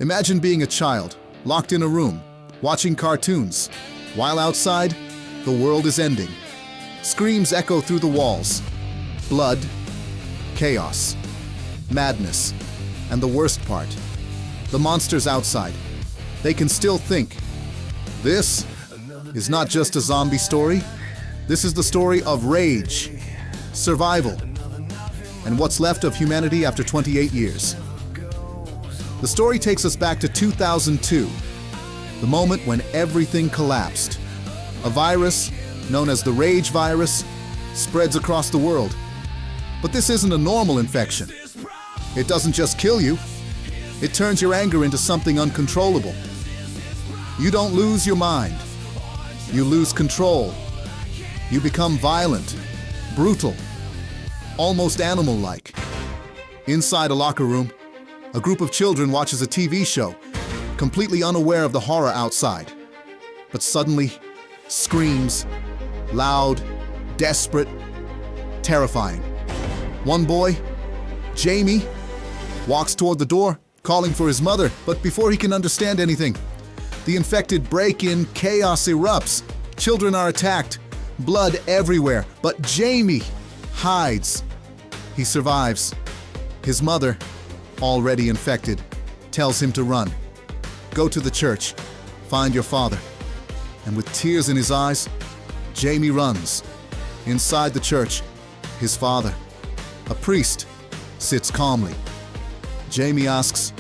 Imagine being a child, locked in a room, watching cartoons, while outside, the world is ending. Screams echo through the walls. Blood, chaos, madness, and the worst part, the monsters outside. They can still think. This is not just a zombie story. This is the story of rage, survival, and what's left of humanity after 28 years. The story takes us back to 2002, the moment when everything collapsed. A virus, known as the rage virus, spreads across the world. But this isn't a normal infection. It doesn't just kill you, it turns your anger into something uncontrollable. You don't lose your mind. You lose control. You become violent, brutal, almost animal-like. Inside a locker room, a group of children watches a TV show, completely unaware of the horror outside. But suddenly, screams, loud, desperate, terrifying. One boy, Jamie, walks toward the door, calling for his mother, but before he can understand anything, the infected break in, chaos erupts. Children are attacked, blood everywhere, but Jamie hides. He survives. His mother, already infected, tells him to run. Go to the church, find your father. And with tears in his eyes, Jamie runs. Inside the church, his father, a priest, sits calmly. Jamie asks,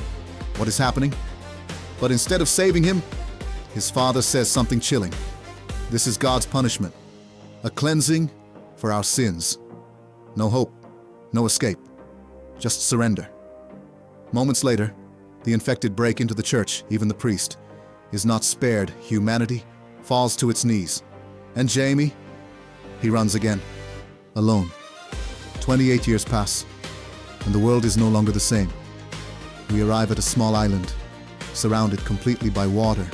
"What is happening?" But instead of saving him, his father says something chilling. This is God's punishment, a cleansing for our sins. No hope, no escape, just surrender. Moments later, the infected break into the church. Even the priest is not spared. Humanity falls to its knees. And Jamie, he runs again, alone. 28 years pass, and the world is no longer the same. We arrive at a small island, surrounded completely by water,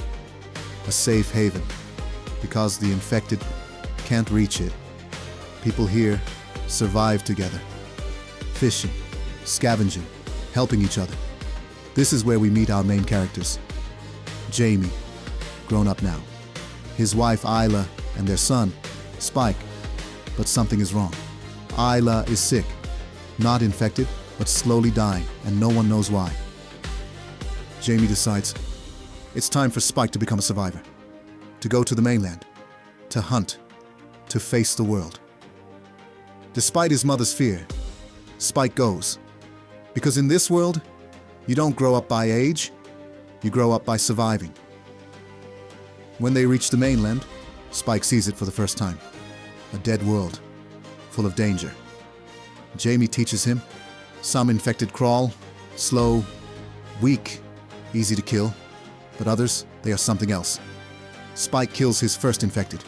a safe haven. Because the infected can't reach it, people here survive together, fishing, scavenging, helping each other. This is where we meet our main characters. Jamie, grown up now, his wife Isla, and their son, Spike. But something is wrong. Isla is sick, not infected, but slowly dying, and no one knows why. Jamie decides it's time for Spike to become a survivor, to go to the mainland, to hunt, to face the world. Despite his mother's fear, Spike goes. Because in this world, you don't grow up by age, you grow up by surviving. When they reach the mainland, Spike sees it for the first time. A dead world, full of danger. Jamie teaches him, some infected crawl, slow, weak, easy to kill, but others, they are something else. Spike kills his first infected,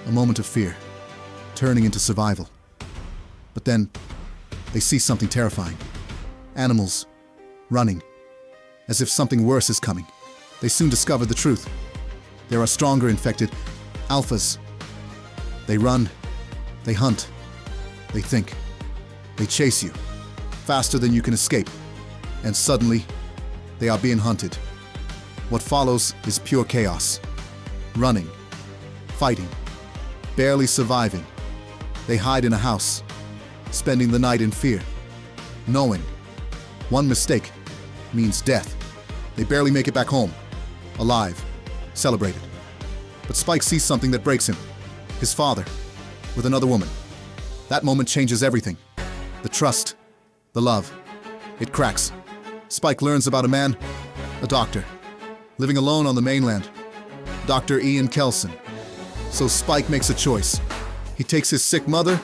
a moment of fear, turning into survival. But then, they see something terrifying. Animals, running, as if something worse is coming. They soon discover the truth. There are stronger infected, alphas. They run, they hunt, they think, they chase you, faster than you can escape. And suddenly, they are being hunted. What follows is pure chaos. Running, fighting, barely surviving. They hide in a house, spending the night in fear, knowing one mistake means death. They barely make it back home, alive, celebrated. But Spike sees something that breaks him. His father, with another woman. That moment changes everything. The trust, the love. It cracks. Spike learns about a man, a doctor, living alone on the mainland. Dr. Ian Kelson. So Spike makes a choice. He takes his sick mother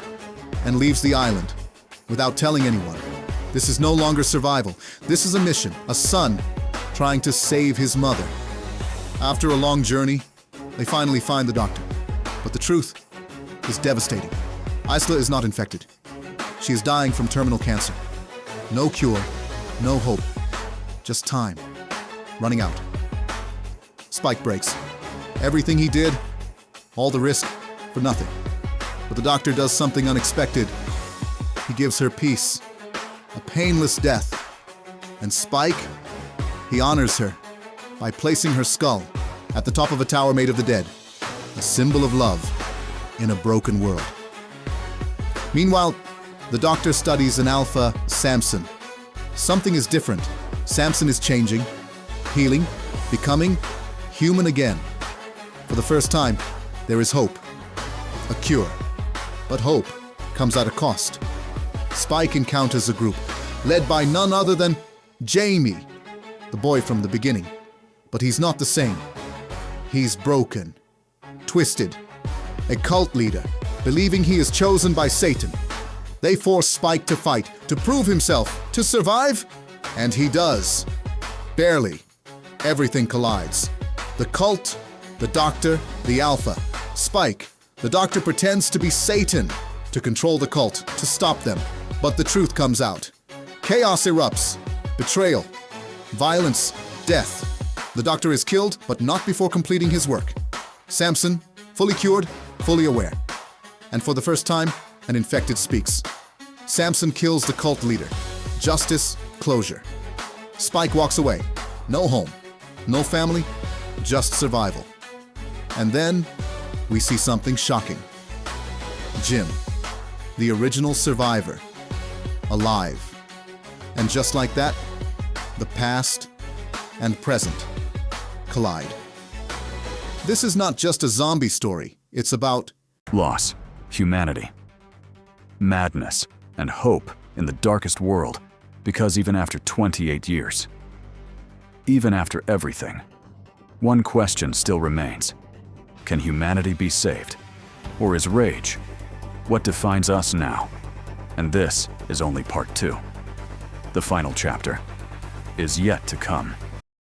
and leaves the island without telling anyone. This is no longer survival. This is a mission, a son trying to save his mother. After a long journey, they finally find the doctor. But the truth is devastating. Isla is not infected. She is dying from terminal cancer. No cure, no hope, just time, running out. Spike breaks. Everything he did, all the risk, for nothing. But the doctor does something unexpected. He gives her peace, a painless death. And Spike, He honors her by placing her skull at the top of a tower made of the dead, a symbol of love in a broken world. Meanwhile, the Doctor studies an alpha, Samson. Something is different. Samson is changing, healing, becoming human again. For the first time, there is hope. A cure. But hope comes at a cost. Spike encounters a group led by none other than Jamie, the boy from the beginning. But he's not the same. He's broken, twisted, a cult leader, believing he is chosen by Satan. They force Spike to fight, to prove himself, to survive, and he does. Barely. Everything collides. The cult, the Doctor, the Alpha. Spike, the Doctor pretends to be Satan, to control the cult, to stop them. But the truth comes out. Chaos erupts. Betrayal. Violence. Death. The Doctor is killed, but not before completing his work. Samson, fully cured, fully aware. And for the first time, an infected speaks. Samson kills the cult leader. Justice, closure. Spike walks away. No home, no family, just survival. And then we see something shocking. Jim, the original survivor, alive. And just like that, the past and present collide. This is not just a zombie story. It's about loss, humanity, madness, and hope in the darkest world, because even after 28 years, even after everything, one question still remains. Can humanity be saved? Or is rage what defines us now? And this is only part 2. The final chapter is yet to come.